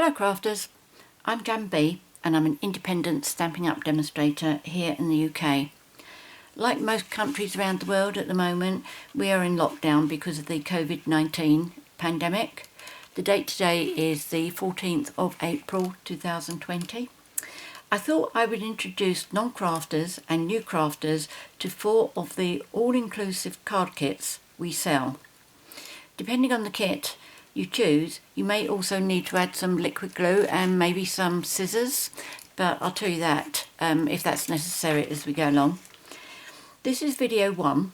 Hello crafters, I'm JanB and I'm an independent Stampin' Up demonstrator here in the UK. Like most countries around the world at the moment, we are in lockdown because of the COVID-19 pandemic. The date today is the 14th of April 2020. I thought I would introduce non-crafters and new crafters to 4 of the all-inclusive card kits we sell. Depending on the kit you choose, you may also need to add some liquid glue and maybe some scissors, but I'll tell you that if that's necessary as we go along. This is video 1.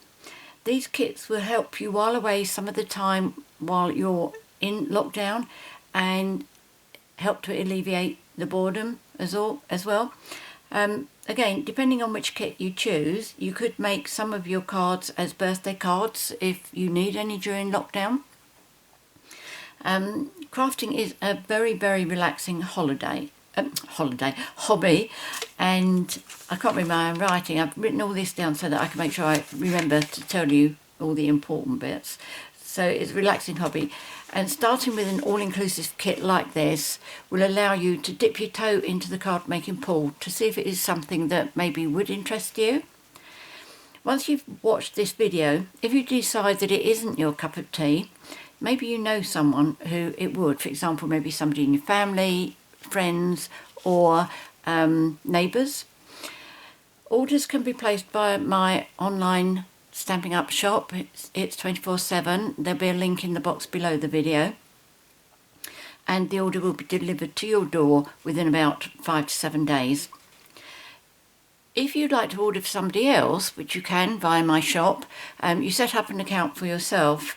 These kits will help you while away some of the time while you're in lockdown and help to alleviate the boredom as well. Again, depending on which kit you choose, you could make some of your cards as birthday cards if you need any during lockdown. Crafting is a very relaxing hobby, and I can't read my own writing. I've written all this down so that I can make sure I remember to tell you all the important bits. So it's a relaxing hobby, and starting with an all-inclusive kit like this will allow you to dip your toe into the card making pool to see if it is something that maybe would interest you. Once you've watched this video, if you decide that it isn't your cup of tea, maybe you know someone who it would. For example, maybe somebody in your family, friends, or neighbours. Orders can be placed by my online Stampin' Up shop. It's 24/7. There'll be a link in the box below the video. And the order will be delivered to your door within about 5 to 7 days. If you'd like to order for somebody else, which you can via my shop, you set up an account for yourself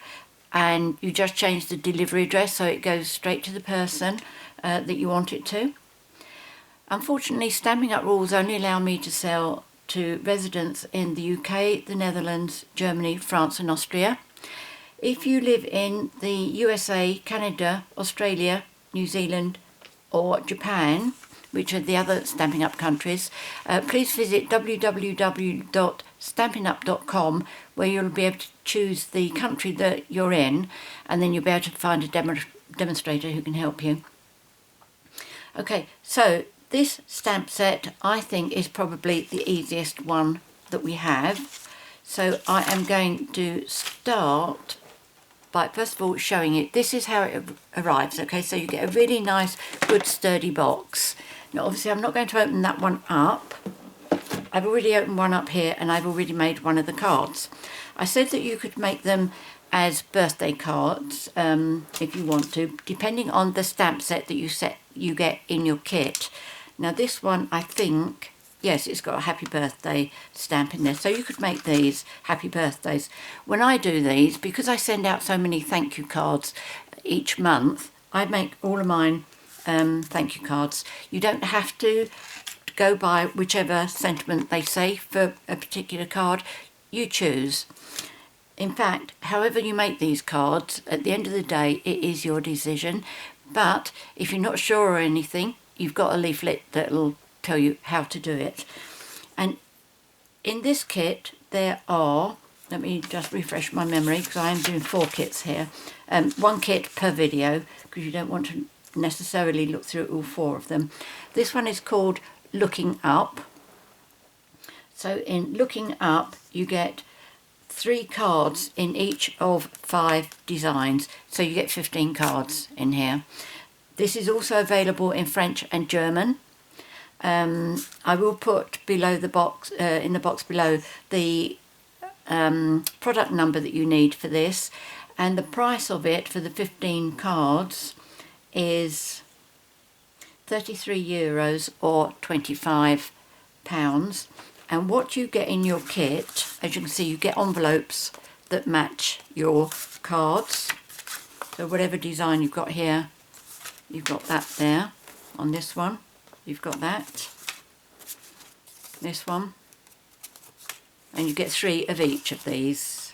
and you just change the delivery address so it goes straight to the person that you want it to. Unfortunately, Stampin' Up rules only allow me to sell to residents in the UK, the Netherlands, Germany, France and Austria. If you live in the USA, Canada, Australia, New Zealand or Japan, which are the other Stampin' Up countries, please visit www.stampinup.com, where you'll be able to choose the country that you're in, and then you'll be able to find a demonstrator who can help you. Okay, so this stamp set I think is probably the easiest one that we have. So I am going to start by first of all showing you. This is how it arrives. Okay, so you get a really nice, good, sturdy box. Now obviously I'm not going to open that one up. I've already opened one up here and I've already made one of the cards. I said that you could make them as birthday cards if you want to, depending on the stamp set that you get in your kit. Now this one, I think, yes, it's got a happy birthday stamp in there, so you could make these happy birthdays. When I do these, because I send out so many thank you cards each month, I make all of mine thank you cards. You don't have to go by whichever sentiment they say for a particular card. You choose. In fact, however you make these cards, at the end of the day, it is your decision. But if you're not sure or anything, you've got a leaflet that will tell you how to do it. And in this kit, there are, let me just refresh my memory because I am doing 4 kits here. 1 kit per video because you don't want to necessarily look through all 4 of them. This one is called Looking Up. So in Looking Up, you get 3 cards in each of 5 designs, so you get 15 cards in here. This is also available in French and German. I will put below the box, in the box below, the product number that you need for this, and the price of it for the 15 cards is €33 or £25. And what you get in your kit, as you can see, you get envelopes that match your cards. So whatever design you've got here, you've got that there. On this one, you've got that. This one. And you get 3 of each of these.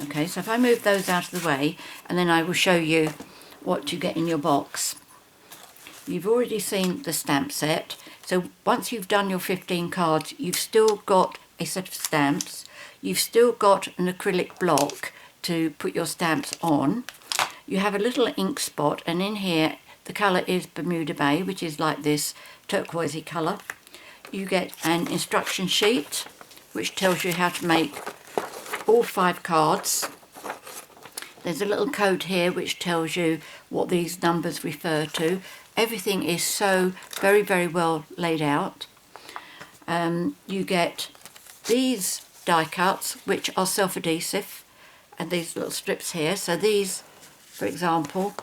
Okay, so if I move those out of the way, and then I will show you what you get in your box. You've already seen the stamp set. So once you've done your 15 cards, you've still got a set of stamps. You've still got an acrylic block to put your stamps on. You have a little ink spot, and in here the colour is Bermuda Bay, which is like this turquoisey colour. You get an instruction sheet which tells you how to make all 5 cards. There's a little code here which tells you what these numbers refer to. Everything is so very, very well laid out. You get these die cuts which are self-adhesive, and these little strips here. So these, for example,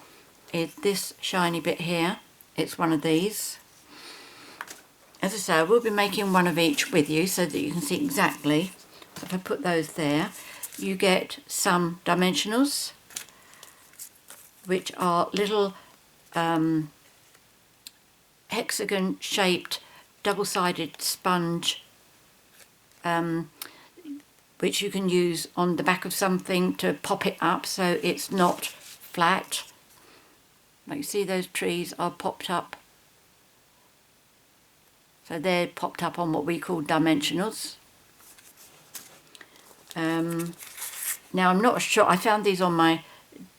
is this shiny bit here. It's one of these. As I say, I will be making one of each with you so that you can see exactly. So if I put those there, you get some dimensionals, which are little hexagon shaped double-sided sponge, which you can use on the back of something to pop it up so it's not flat. Like you see, those trees are popped up. So they're popped up on what we call dimensionals. Now I'm not sure, I found these on my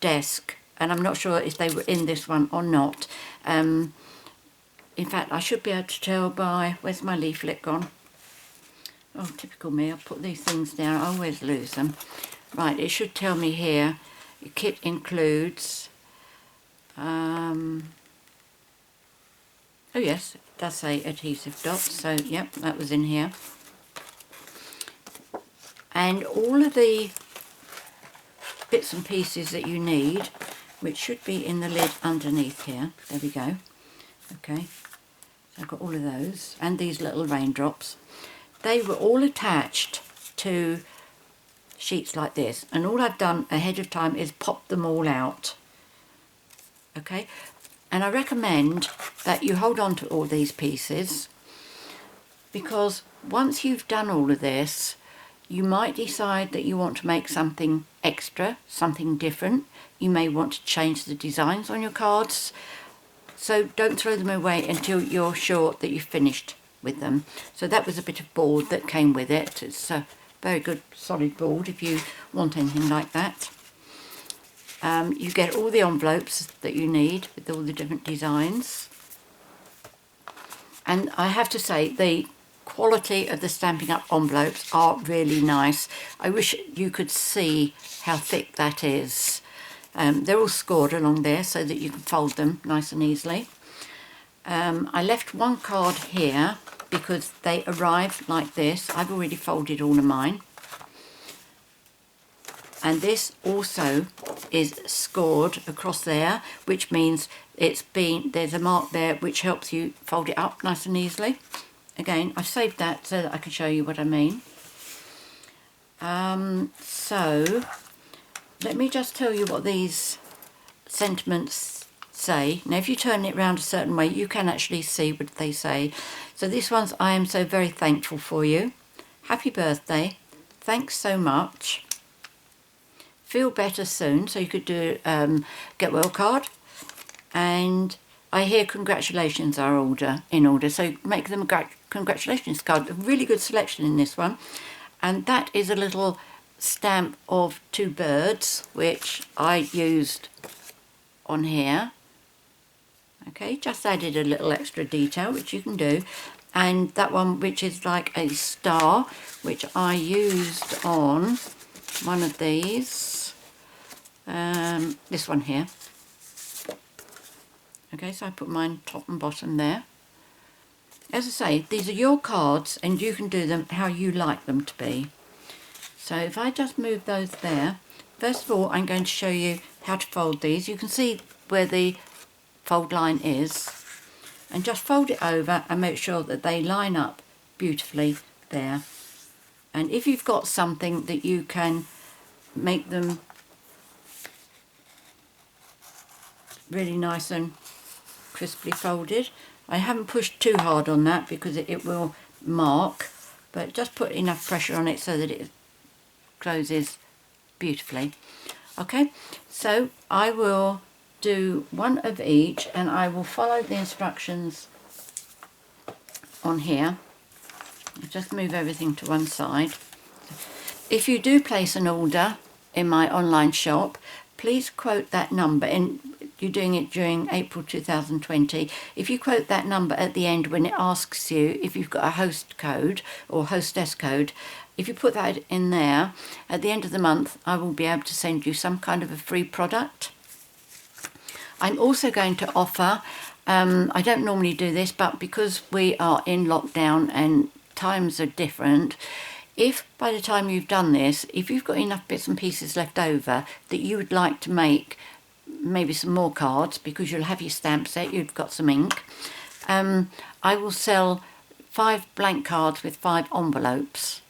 desk and I'm not sure if they were in this one or not. In fact, I should be able to tell by, where's my leaflet gone? Oh, typical me, I put these things down, I always lose them. Right, it should tell me here, your kit includes, oh yes, it does say adhesive dots, so yep, that was in here. And all of the bits and pieces that you need, which should be in the lid underneath here, there we go. Okay, so I've got all of those, and these little raindrops. They were all attached to sheets like this, and all I've done ahead of time is pop them all out. Okay, and I recommend that you hold on to all these pieces, because once you've done all of this, you might decide that you want to make something extra, something different. You may want to change the designs on your cards. So don't throw them away until you're sure that you've finished with them. So that was a bit of board that came with it. It's a very good solid board if you want anything like that. You get all the envelopes that you need with all the different designs. And I have to say, the quality of the Stampin' Up envelopes are really nice. I wish you could see how thick that is. They're all scored along there so that you can fold them nice and easily. I left one card here because they arrived like this. I've already folded all of mine. And this also is scored across there, which means there's a mark there which helps you fold it up nice and easily. Again, I've saved that so that I can show you what I mean. So let me just tell you what these sentiments say. Now if you turn it around a certain way, you can actually see what they say. So this one's, I am so very thankful for you. Happy birthday. Thanks so much. Feel better soon. So you could do get well card. And I hear congratulations are in order. So make them a congratulations card. A really good selection in this one. And that is a little stamp of 2 birds, which I used on here. Okay, just added a little extra detail, which you can do. And that one, which is like a star, which I used on one of these. This one here. Okay, so I put mine top and bottom there. As I say, these are your cards and you can do them how you like them to be. So if I just move those there, first of all I'm going to show you how to fold these. You can see where the fold line is, and just fold it over and make sure that they line up beautifully there. And if you've got something that you can make them really nice and crisply folded. I haven't pushed too hard on that because it will mark, but just put enough pressure on it so that it closes beautifully. Okay, so I will do one of each and I will follow the instructions on here. I'll just move everything to one side. If you do place an order in my online shop, please quote that number and you're doing it during April 2020, if you quote that number at the end when it asks you if you've got a host code or hostess code, if you put that in there, at the end of the month, I will be able to send you some kind of a free product. I'm also going to offer, I don't normally do this, but because we are in lockdown and times are different, if by the time you've done this, if you've got enough bits and pieces left over that you would like to make maybe some more cards, because you'll have your stamp set, you've got some ink, I will sell 5 blank cards with 5 envelopes.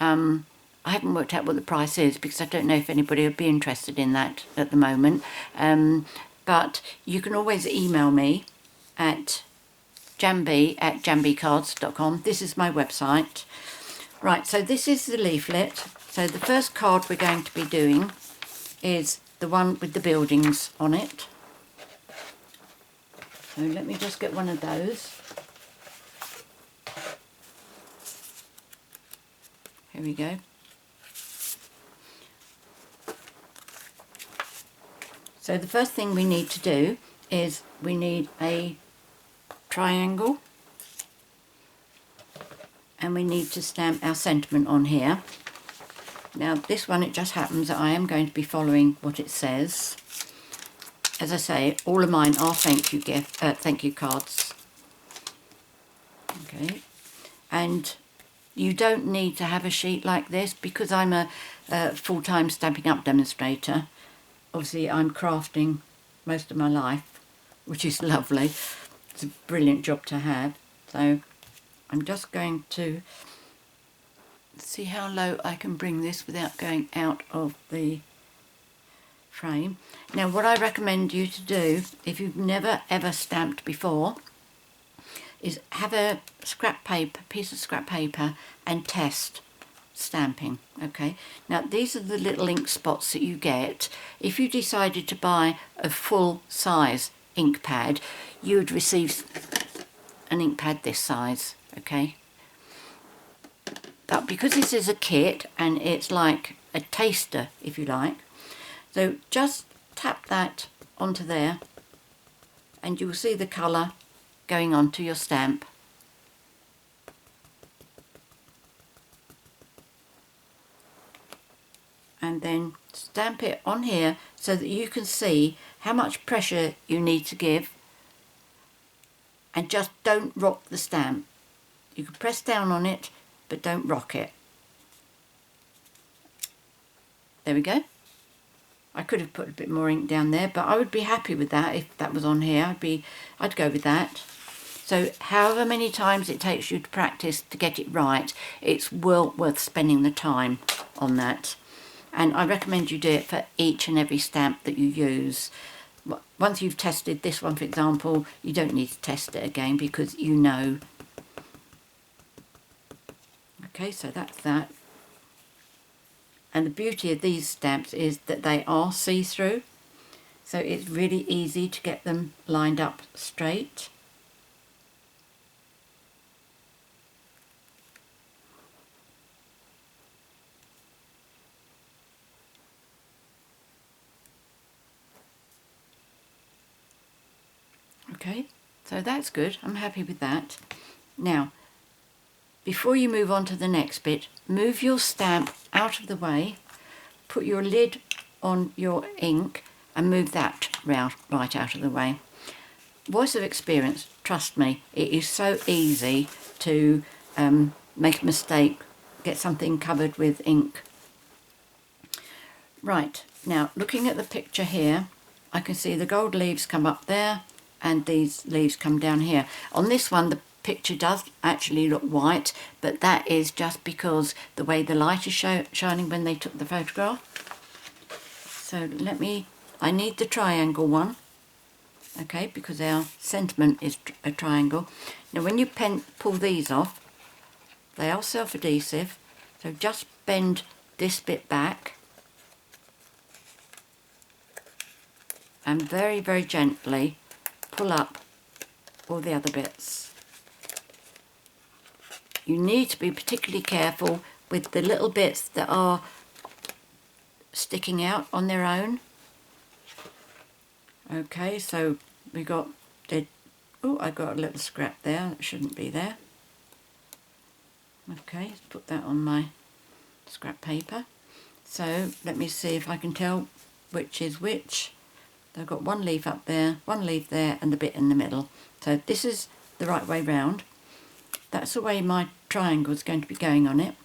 I haven't worked out what the price is because I don't know if anybody would be interested in that at the moment. But you can always email me at janb@janbcards.com. This is my website. Right, so this is the leaflet. So the first card we're going to be doing is the one with the buildings on it. So let me just get one of those. Here we go. So the first thing we need to do is we need a triangle, and we need to stamp our sentiment on here. Now this one, it just happens that I am going to be following what it says. As I say, all of mine are thank you cards. Okay, and you don't need to have a sheet like this because I'm a full-time Stampin' Up demonstrator. Obviously I'm crafting most of my life, which is lovely. It's a brilliant job to have. So I'm just going to see how low I can bring this without going out of the frame. Now what I recommend you to do, if you've never ever stamped before, is have a piece of scrap paper and test stamping. Okay, now these are the little ink spots that you get. If you decided to buy a full size ink pad, you would receive an ink pad this size. Okay, but because this is a kit and it's like a taster, if you like, so just tap that onto there and you will see the colour going onto your stamp. And then stamp it on here so that you can see how much pressure you need to give, and just don't rock the stamp. You can press down on it, but don't rock it. There we go. I could have put a bit more ink down there, but I would be happy with that if that was on here. I'd go with that. So however many times it takes you to practice to get it right, it's well worth spending the time on that. And I recommend you do it for each and every stamp that you use. Once you've tested this one, for example, you don't need to test it again because you know. Okay, so that's that. And the beauty of these stamps is that they are see-through, so it's really easy to get them lined up straight. Okay, so that's good. I'm happy with that. Now, before you move on to the next bit, move your stamp out of the way, put your lid on your ink and move that right out of the way. Voice of experience, trust me, it is so easy to make a mistake, get something covered with ink. Right, now looking at the picture here, I can see the gold leaves come up there and these leaves come down here. On this one the picture does actually look white, but that is just because the way the light is shining when they took the photograph. So I need the triangle one, okay, because our sentiment is a triangle. Now when you pull these off, they are self-adhesive, so just bend this bit back and very, very gently pull up all the other bits. You need to be particularly careful with the little bits that are sticking out on their own. Okay, so we got the, oh, I got a little scrap there, that shouldn't be there. Okay, let's put that on my scrap paper. So let me see if I can tell which is which. I've got one leaf up there, one leaf there, and the bit in the middle. So this is the right way round. That's the way my triangle is going to be going on it.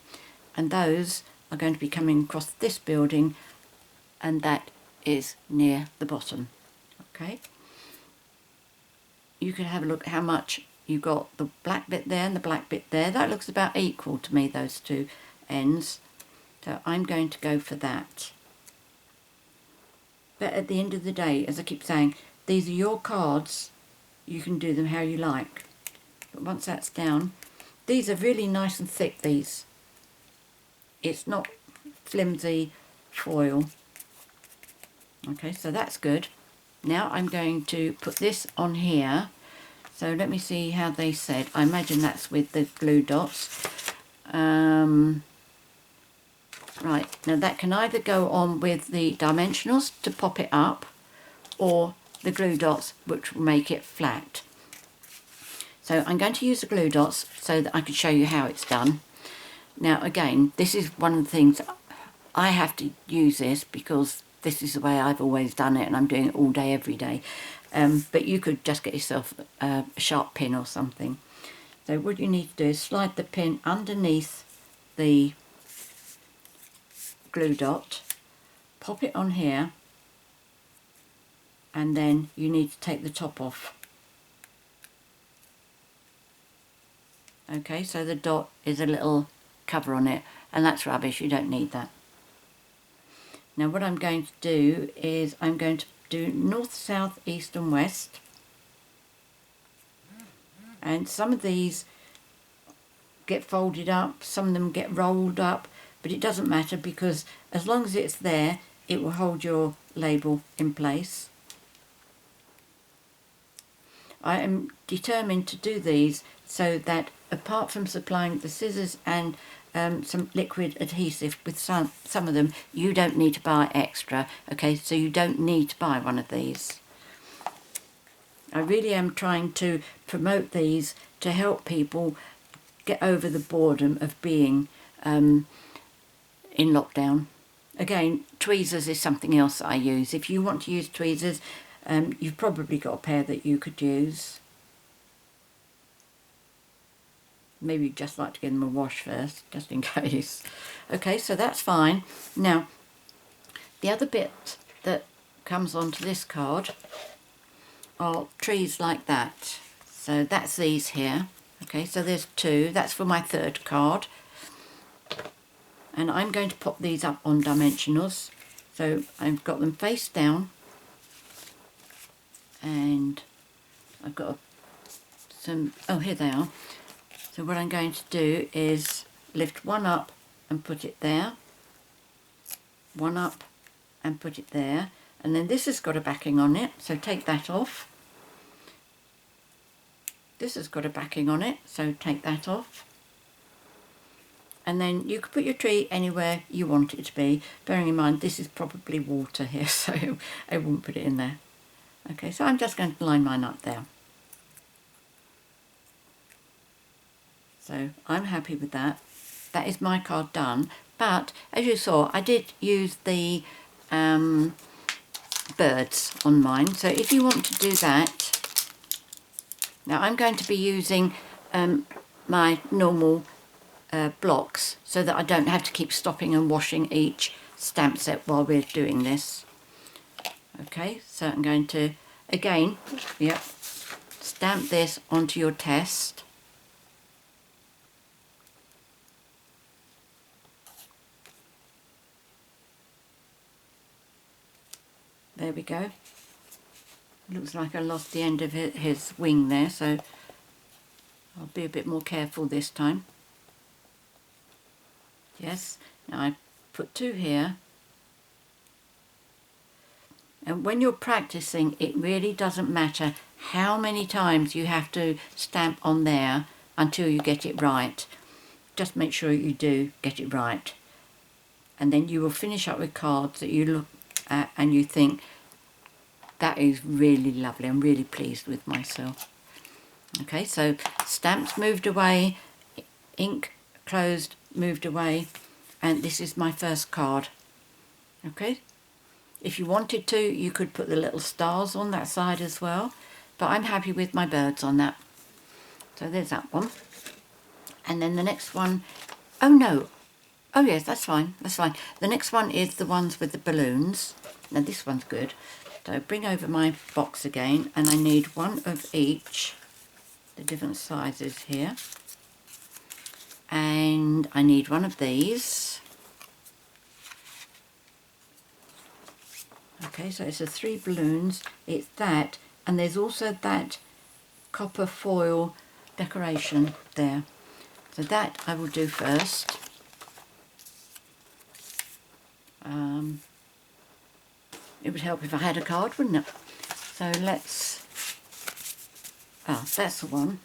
And those are going to be coming across this building, and that is near the bottom. Okay. You can have a look at how much you got the black bit there and the black bit there. That looks about equal to me, those two ends. So I'm going to go for that. But at the end of the day, as I keep saying, these are your cards. You can do them how you like. But once that's down, these are really nice and thick, these. It's not flimsy foil. Okay, so that's good. Now I'm going to put this on here. So let me see how they said. I imagine that's with the glue dots. Right, now that can either go on with the dimensionals to pop it up, or the glue dots, which will make it flat. So I'm going to use the glue dots so that I can show you how it's done. Now again, this is one of the things, I have to use this because this is the way I've always done it, and I'm doing it all day, every day. But you could just get yourself a sharp pin or something. So what you need to do is slide the pin underneath the glue dot, pop it on here, and then you need to take the top off. Okay, so the dot is a little cover on it, and that's rubbish, you don't need that. Now what I'm going to do is I'm going to do north, south, east and west. And some of these get folded up, some of them get rolled up, but it doesn't matter because as long as it's there, it will hold your label in place. I am determined to do these so that apart from supplying the scissors and some liquid adhesive with some of them, you don't need to buy extra. Okay, so you don't need to buy one of these. I really am trying to promote these to help people get over the boredom of being in lockdown. Again, tweezers is something else that I use. If you want to use tweezers, you've probably got a pair that you could use. Maybe you'd just like to give them a wash first, just in case. Okay, so that's fine. Now, the other bit that comes onto this card are trees like that. So that's these here. Okay, so there's two. That's for my third card. And I'm going to pop these up on dimensionals. So I've got them face down. And I've got some, oh, here they are. So what I'm going to do is lift one up and put it there. One up and put it there. And then this has got a backing on it, so take that off. This has got a backing on it, so take that off. And then you can put your tree anywhere you want it to be, bearing in mind this is probably water here, so I won't put it in there. Okay, so I'm just going to line mine up there. So I'm happy with that. That is my card done. But as you saw, I did use the birds on mine. So if you want to do that, now I'm going to be using my normal blocks so that I don't have to keep stopping and washing each stamp set while we're doing this. Okay, so I'm going to, again, yep, stamp this onto your test. There we go. Looks like I lost the end of his wing there, so I'll be a bit more careful this time. Yes, now I put two here. And when you're practicing, it really doesn't matter how many times you have to stamp on there until you get it right. Just make sure you do get it right. And then you will finish up with cards that you look at and you think, that is really lovely. I'm really pleased with myself. Okay, so stamps moved away, ink closed, moved away, and this is my first card. Okay, if you wanted to, you could put the little stars on that side as well, but I'm happy with my birds on that. So there's that one. And then the next one, oh no, oh yes, that's fine, that's fine. The next one is the ones with the balloons. Now this one's good. So bring over my box again, and I need one of each, the different sizes here. And I need one of these. Okay, so it's the 3 balloons, it's that, and there's also that copper foil decoration there. So that I will do first. It would help if I had a card, wouldn't it? So let's, that's the one.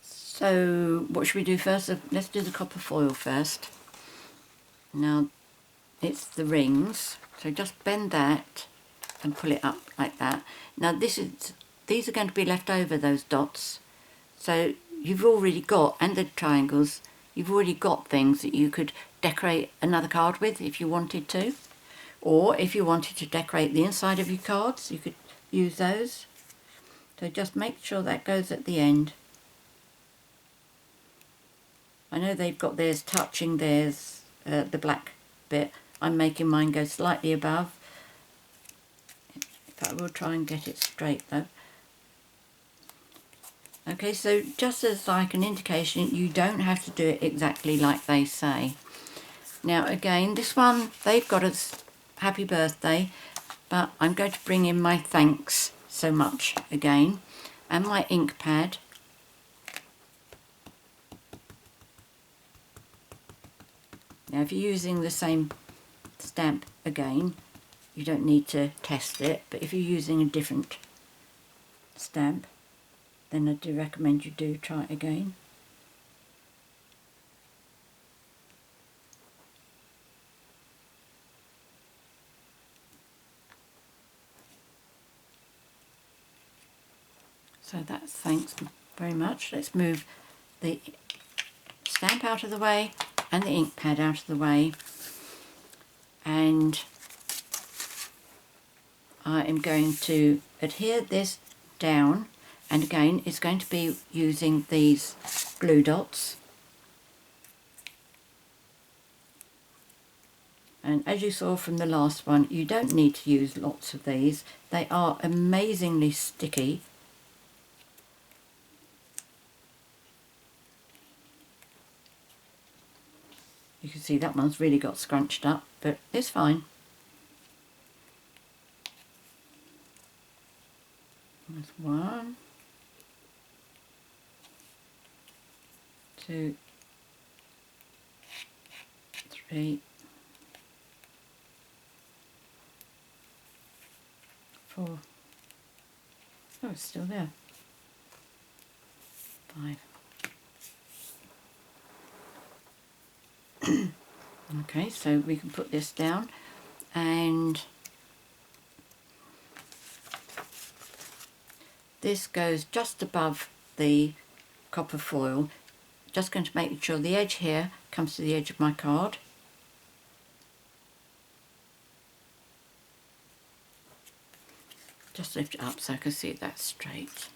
So what should we do first? Let's do the copper foil first. Now it's the rings, so just bend that and pull it up like that. Now these are going to be left over, those dots. So you've already got, and the triangles, you've already got things that you could decorate another card with if you wanted to. Or if you wanted to decorate the inside of your cards, you could use those. So just make sure that goes at the end. I know they've got theirs touching theirs, the black bit. I'm making mine go slightly above. In fact, we'll try and get it straight though. Okay, so just as like an indication, you don't have to do it exactly like they say. Now again, this one, they've got a happy birthday, but I'm going to bring in my thanks so much again, and my ink pad. Now if you're using the same stamp again, you don't need to test it, but if you're using a different stamp, then I do recommend you do try it again. So that's thanks very much. Let's move the stamp out of the way and the ink pad out of the way, and I am going to adhere this down, and again it's going to be using these glue dots. And as you saw from the last one, you don't need to use lots of these. They are amazingly sticky. You can see that one's really got scrunched up, but it's fine. There's 1, 2, 3, 4. Oh, it's still there. 5. Okay, so we can put this down, and this goes just above the copper foil. Just going to make sure the edge here comes to the edge of my card. Just lift it up so I can see that straight.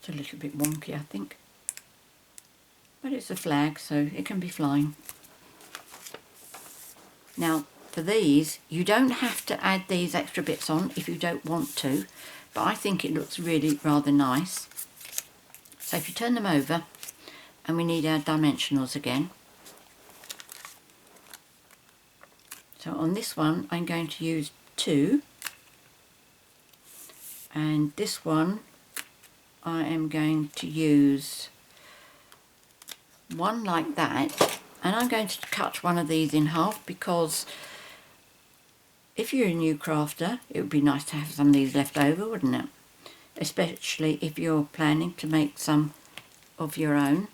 It's a little bit wonky, I think, but it's a flag, so it can be flying. Now for these, you don't have to add these extra bits on if you don't want to, but I think it looks really rather nice. So if you turn them over, and we need our dimensionals again. So on this one I'm going to use 2, and this one I am going to use 1 like that, and I'm going to cut one of these in half, because if you're a new crafter it would be nice to have some of these left over, wouldn't it? Especially if you're planning to make some of your own.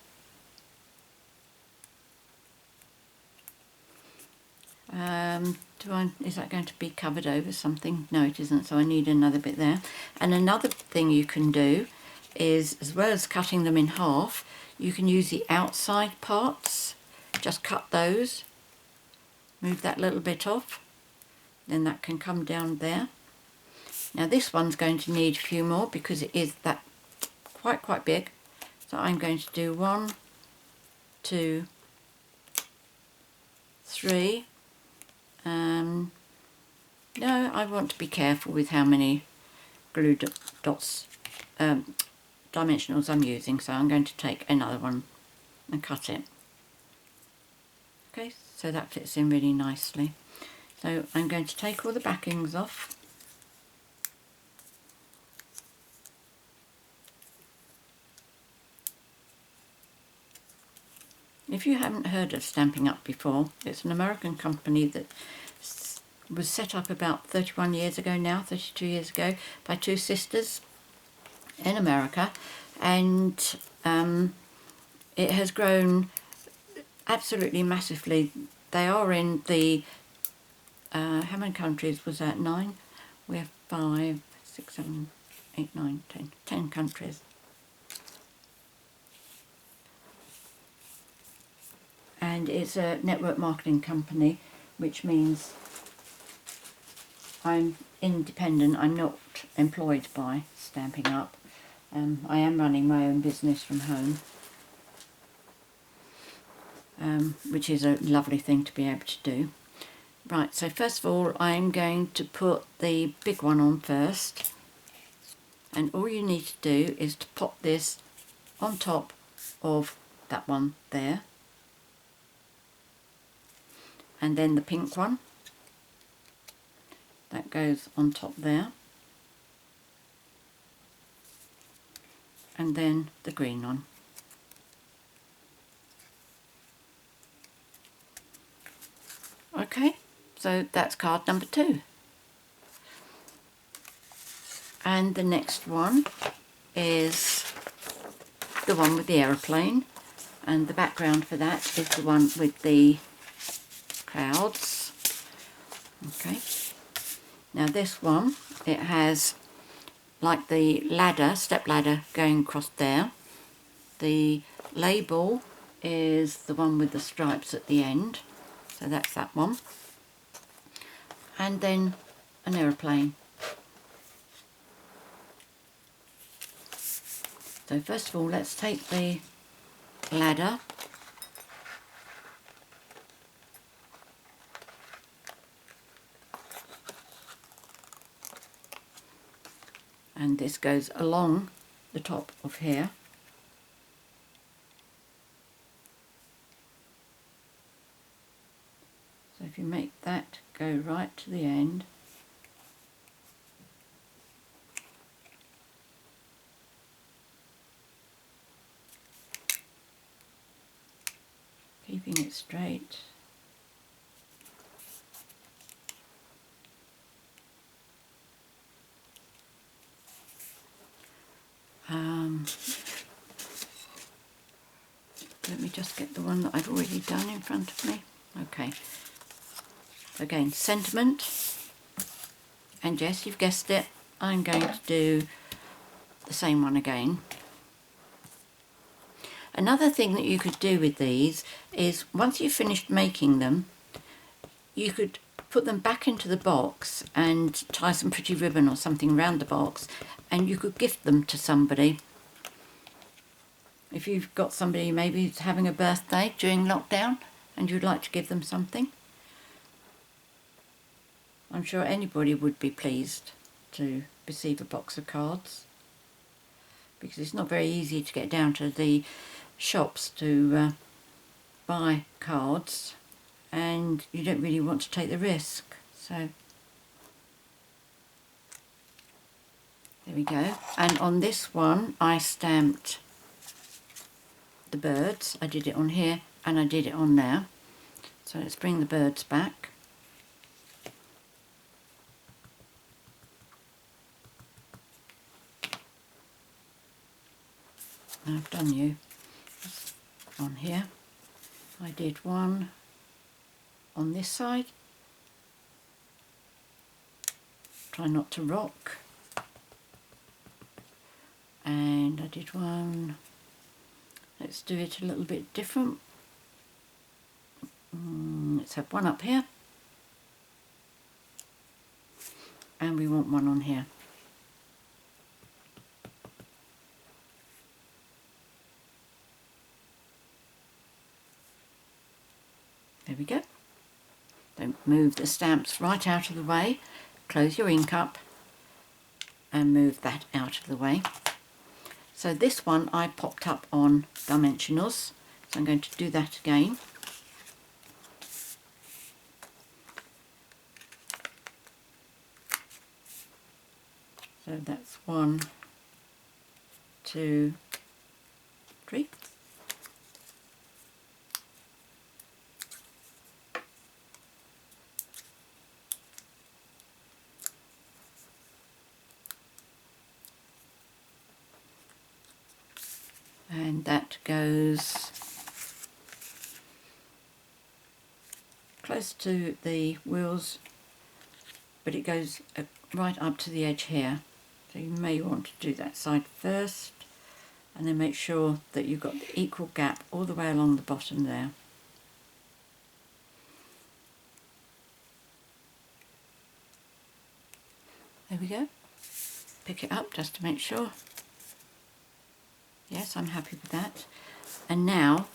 Is that going to be covered over something? No, it isn't, so I need another bit there. And another thing you can do is, as well as cutting them in half, you can use the outside parts. Just cut those, move that little bit off, then that can come down there. Now this one's going to need a few more because it is that quite big. So I'm going to do 1, 2, 3. No, I want to be careful with how many glue dots, dimensionals I'm using, so I'm going to take another one and cut it. Okay, so that fits in really nicely. So I'm going to take all the backings off. If you haven't heard of Stampin' Up before, it's an American company that was set up about 31 years ago now, 32 years ago, by two sisters in America, and it has grown absolutely massively. They are in the, how many countries was that? 9? We have 5, 6, 7, 8, 9, 10. 10 countries. And it's a network marketing company, which means I'm independent. I'm not employed by Stampin' Up. I am running my own business from home, which is a lovely thing to be able to do. Right, so first of all I'm going to put the big one on first, and all you need to do is to pop this on top of that one there, and then the pink one that goes on top there, and then the green one. Okay, so that's card number 2. And the next one is the one with the aeroplane, and the background for that is the one with the clouds. Okay, now this one, it has like the ladder, step ladder going across there. The label is the one with the stripes at the end, so that's that one. And then an aeroplane. So first of all, let's take the ladder and this goes along the top of here. So if you make that go right to the end, keeping it straight. Let me just get the one that I've already done in front of me. Okay. Again, sentiment. And yes, you've guessed it, I'm going to do the same one again. Another thing that you could do with these is, once you've finished making them, you could put them back into the box and tie some pretty ribbon or something around the box, and you could gift them to somebody. If you've got somebody maybe who's having a birthday during lockdown and you'd like to give them something, I'm sure anybody would be pleased to receive a box of cards, because it's not very easy to get down to the shops to buy cards, and you don't really want to take the risk. So there we go. And on this one I stamped the birds. I did it on here and I did it on there. So let's bring the birds back. And I've done you on here. I did one on this side try not to rock. And I did one. Let's do it a little bit different. Let's have one up here. And we want one on here. There we go. Don't move the stamps right out of the way. Close your ink up and move that out of the way. So this one I popped up on dimensionals, so I'm going to do that again. So that's 1, 2, 3. And that goes close to the wheels, but it goes right up to the edge here. So you may want to do that side first, and then make sure that you've got the equal gap all the way along the bottom there. There we go. Pick it up just to make sure. Yes, I'm happy with that. And now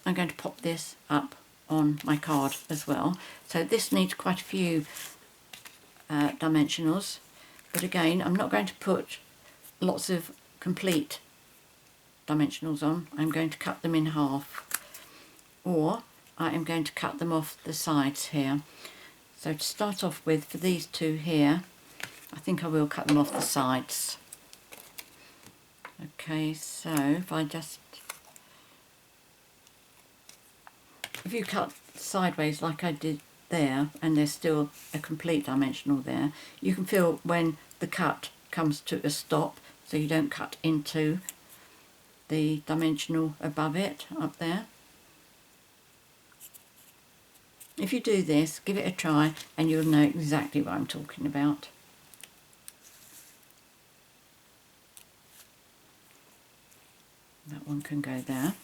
I'm going to pop this up on my card as well. So this needs quite a few dimensionals, but again, I'm not going to put lots of complete dimensionals on. I'm going to cut them in half, or I am going to cut them off the sides here. So to start off with, for these two here, I think I will cut them off the sides. Okay, so if you cut sideways like I did there, and there's still a complete dimensional there, you can feel when the cut comes to a stop, so you don't cut into the dimensional above it up there. If you do this, give it a try and you'll know exactly what I'm talking about. That one can go there.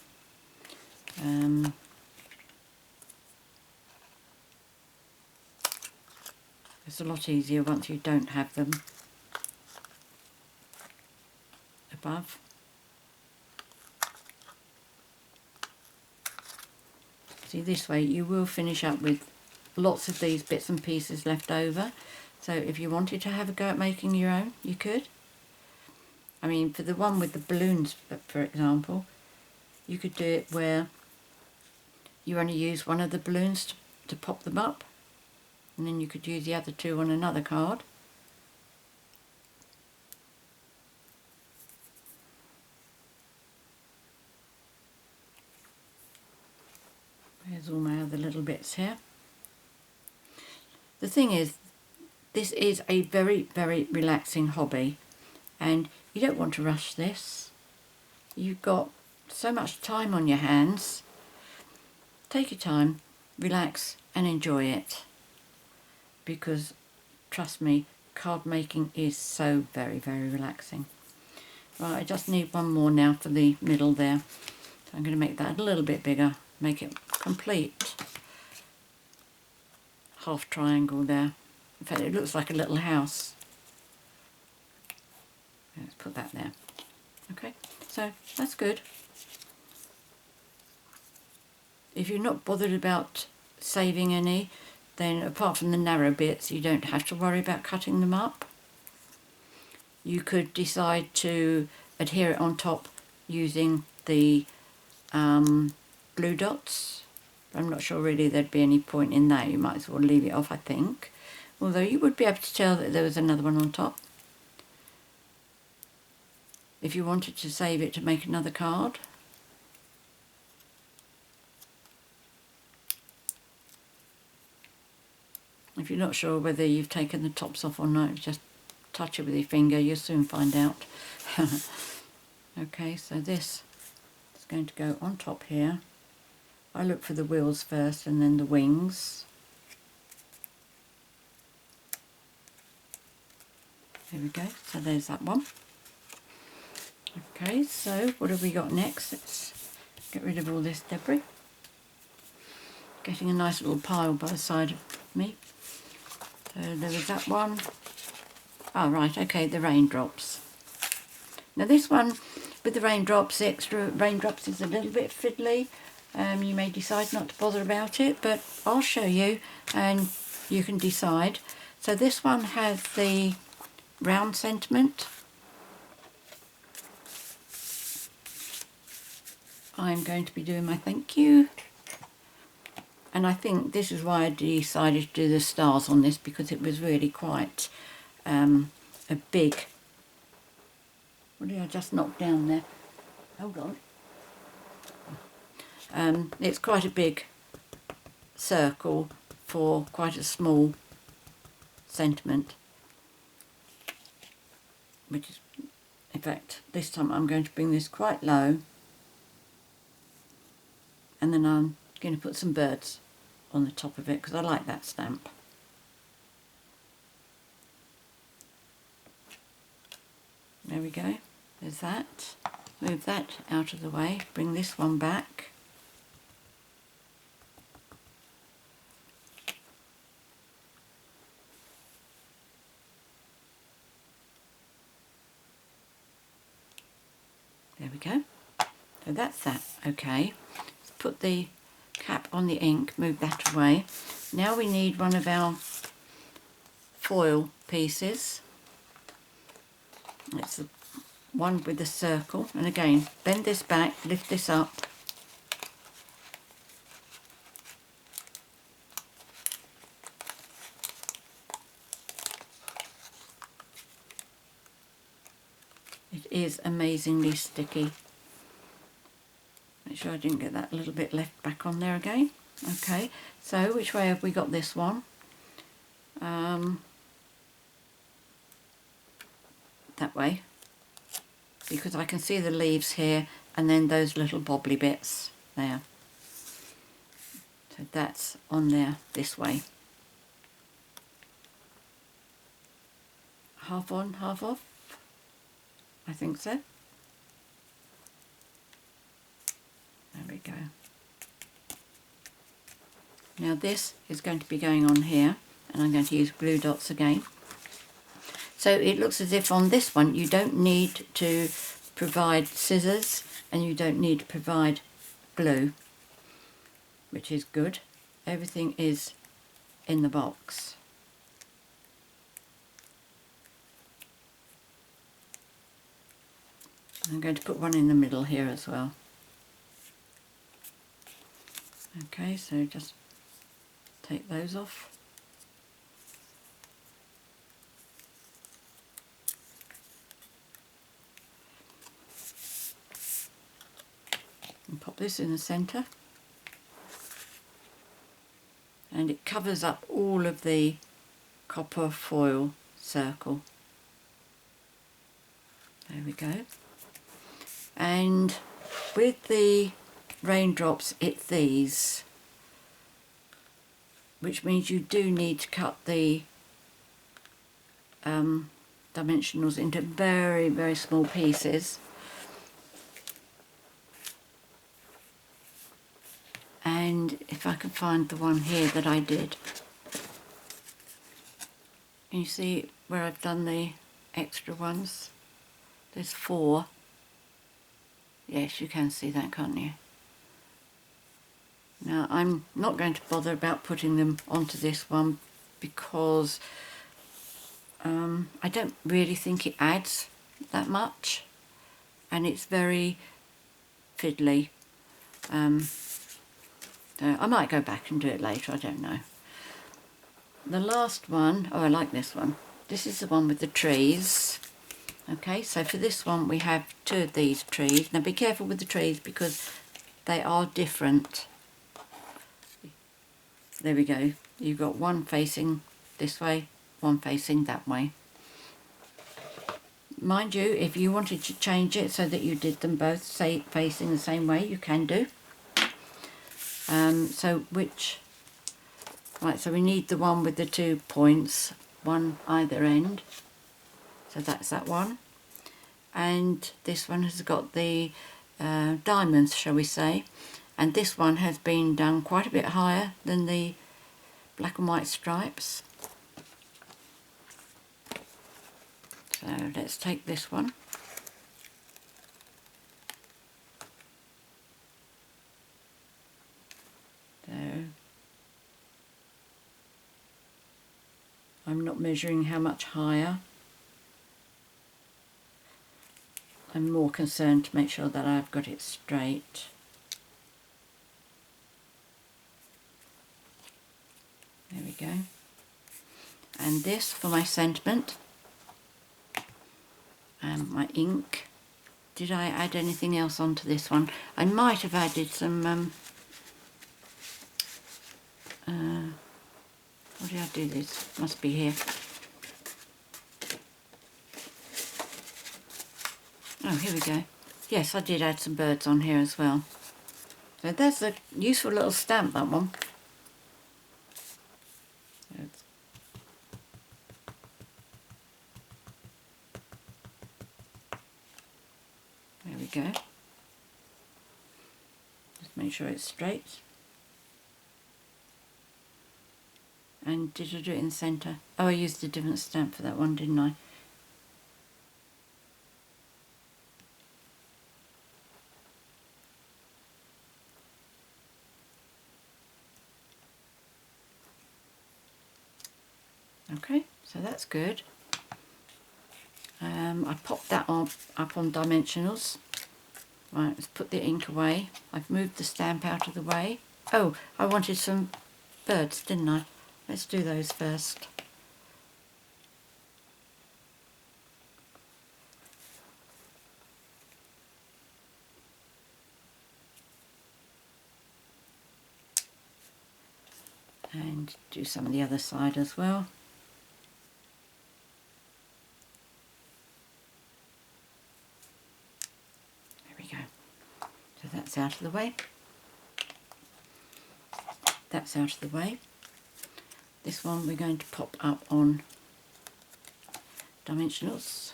It's a lot easier once you don't have them above. See, this way you will finish up with lots of these bits and pieces left over. So if you wanted to have a go at making your own, you could. I mean, for the one with the balloons, for example, you could do it where you only use one of the balloons to pop them up, and then you could use the other two on another card. There's all my other little bits here. The thing is, this is a very, very relaxing hobby, and you don't want to rush this. You've got so much time on your hands. Take your time, relax and enjoy it, because trust me, card making is so very, very relaxing. Right, I just need one more now for the middle there. So I'm going to make that a little bit bigger, make it complete half triangle there. In fact, it looks like a little house. Let's put that there. Okay, so that's good. If you're not bothered about saving any, then apart from the narrow bits, you don't have to worry about cutting them up. You could decide to adhere it on top using the blue dots. I'm not sure really there'd be any point in that. You might as well leave it off, I think. Although you would be able to tell that there was another one on top if you wanted to save it to make another card. If you're not sure whether you've taken the tops off or not, just touch it with your finger, you'll soon find out. Okay, so this is going to go on top here. I look for the wheels first and then the wings. There we go, so there's that one. Okay, so what have we got next? Let's get rid of all this debris. Getting a nice little pile by the side of me. So there was that one. Oh right, okay, the raindrops. Now this one with the raindrops, the extra raindrops is a little bit fiddly. You may decide not to bother about it, but I'll show you and you can decide. So this one has the round sentiment. I'm going to be doing my thank you. And I think this is why I decided to do the stars on this, because it was really quite a big... What did I just knock down there? Hold on. It's quite a big circle for quite a small sentiment. Which is, in fact, this time I'm going to bring this quite low. And then I'm going to put some birds on the top of it because I like that stamp. There we go, there's that. Move that out of the way, bring this one back. There we go. So that's that, okay. Let's put the cap on the ink, move that away. Now we need one of our foil pieces. It's the one with the circle, and again bend this back, lift this up, it is amazingly sticky. Make sure I didn't get that little bit left back on there again. Okay, so which way have we got this one? That way, because I can see the leaves here and then those little bobbly bits there. So that's on there this way. Half on, half off? I think so. There we go. Now this is going to be going on here, and I'm going to use glue dots again. So it looks as if on this one you don't need to provide scissors and you don't need to provide glue, which is good. Everything is in the box. I'm going to put one in the middle here as well. Okay, so just take those off. And pop this in the centre, and it covers up all of the copper foil circle. There we go. And with the raindrops, it's these, which means you do need to cut the dimensionals into very, very small pieces. And if I can find the one here that I did. Can you see where I've done the extra ones? There's 4. Yes, you can see that, can't you? Now, I'm not going to bother about putting them onto this one because I don't really think it adds that much, and it's very fiddly. So I might go back and do it later, I don't know. The last one, oh, I like this one. This is the one with the trees. Okay, so for this one we have 2 of these trees. Now be careful with the trees because they are different. There we go. You've got one facing this way, one facing that way. Mind you, if you wanted to change it so that you did them both facing the same way, you can do. So we need the one with the 2 points, one either end. So that's that one. And this one has got the diamonds, shall we say. And this one has been done quite a bit higher than the black and white stripes. So let's take this one. So I'm not measuring how much higher. I'm more concerned to make sure that I've got it straight. There we go. And this for my sentiment. And my ink. Did I add anything else onto this one? I might have added some what did I do this? Must be here. Oh, here we go. Yes, I did add some birds on here as well. So that's a useful little stamp, that one. There we go. Just make sure it's straight. And did I do it in the centre? Oh, I used a different stamp for that one, didn't I? Okay, so that's good. I popped that up on dimensionals. Right, let's put the ink away. I've moved the stamp out of the way. Oh, I wanted some birds, didn't I? Let's do those first. And do some of the other side as well. There we go. So that's out of the way. That's out of the way. This one we're going to pop up on dimensionals.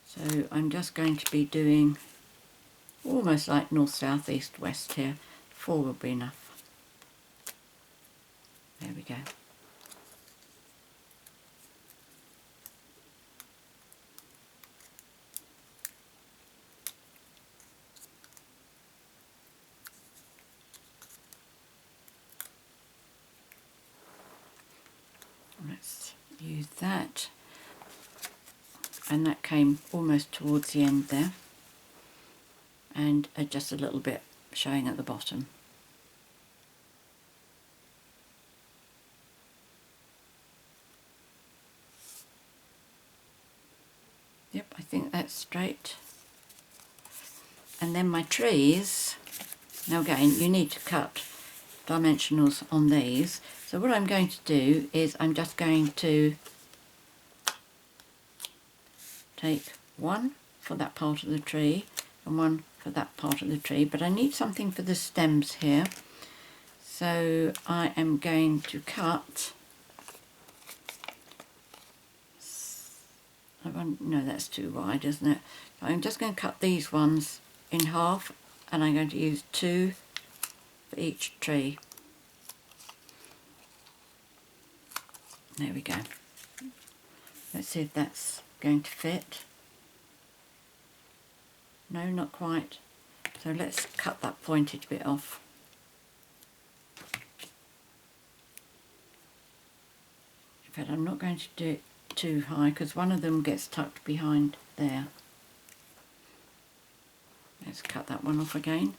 So I'm just going to be doing almost like north, south, east, west here. 4 will be enough. There we go. Let's use that. And that came almost towards the end there. And just a little bit showing at the bottom. Yep, I think that's straight. And then my trees, now again you need to cut dimensionals on these. So what I'm going to do is I'm just going to take one for that part of the tree and one for that part of the tree, but I need something for the stems here. So I am going to cut, no, that's too wide, isn't it? I'm just going to cut these ones in half, and I'm going to use 2 for each tree. There we go. Let's see if that's going to fit. No, not quite. So let's cut that pointed bit off. In fact, I'm not going to do it too high because one of them gets tucked behind there. Let's cut that one off again.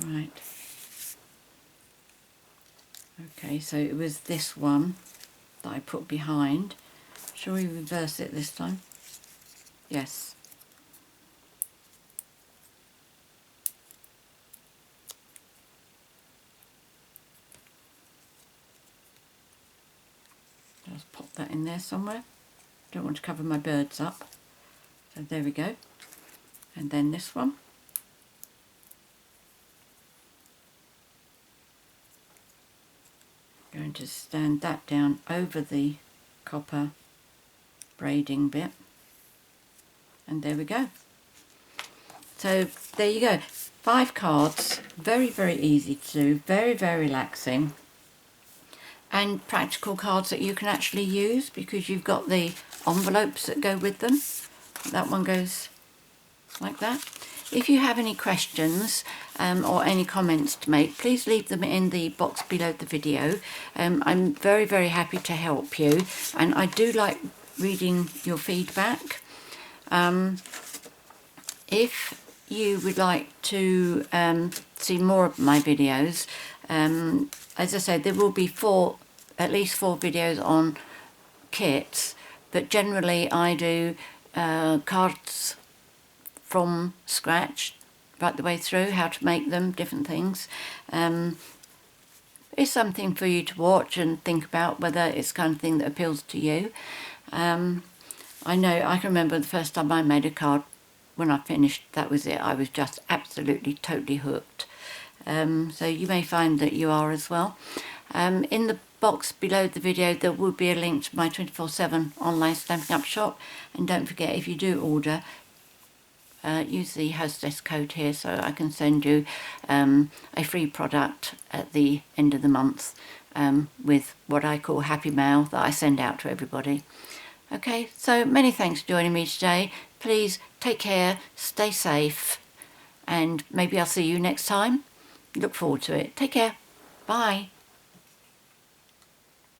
Right. Okay, so it was this one that I put behind. Shall we reverse it this time? Yes. Just pop that in there somewhere. Don't want to cover my birds up. So there we go. And then this one. Going to stand that down over the copper braiding bit. And there we go. So there you go. 5 cards. Very, very easy to do. Very, very relaxing. And practical cards that you can actually use because you've got the envelopes that go with them. That one goes like that. If you have any questions or any comments to make, please leave them in the box below the video. I'm very, very happy to help you, and I do like reading your feedback. If you would like to see more of my videos, as I said, there will be at least four videos on kits, but generally I do cards from scratch right the way through, how to make them, different things. It's something for you to watch and think about whether it's the kind of thing that appeals to you. I know, I can remember the first time I made a card, when I finished, that was it. I was just absolutely, totally hooked. So you may find that you are as well. In the box below the video there will be a link to my 24/7 online Stampin' Up shop, and don't forget, if you do order, use the HOSTESS code here so I can send you a free product at the end of the month with what I call happy mail that I send out to everybody. Okay, so many thanks for joining me today. Please take care, stay safe, and maybe I'll see you next time. Look forward to it. Take care. Bye.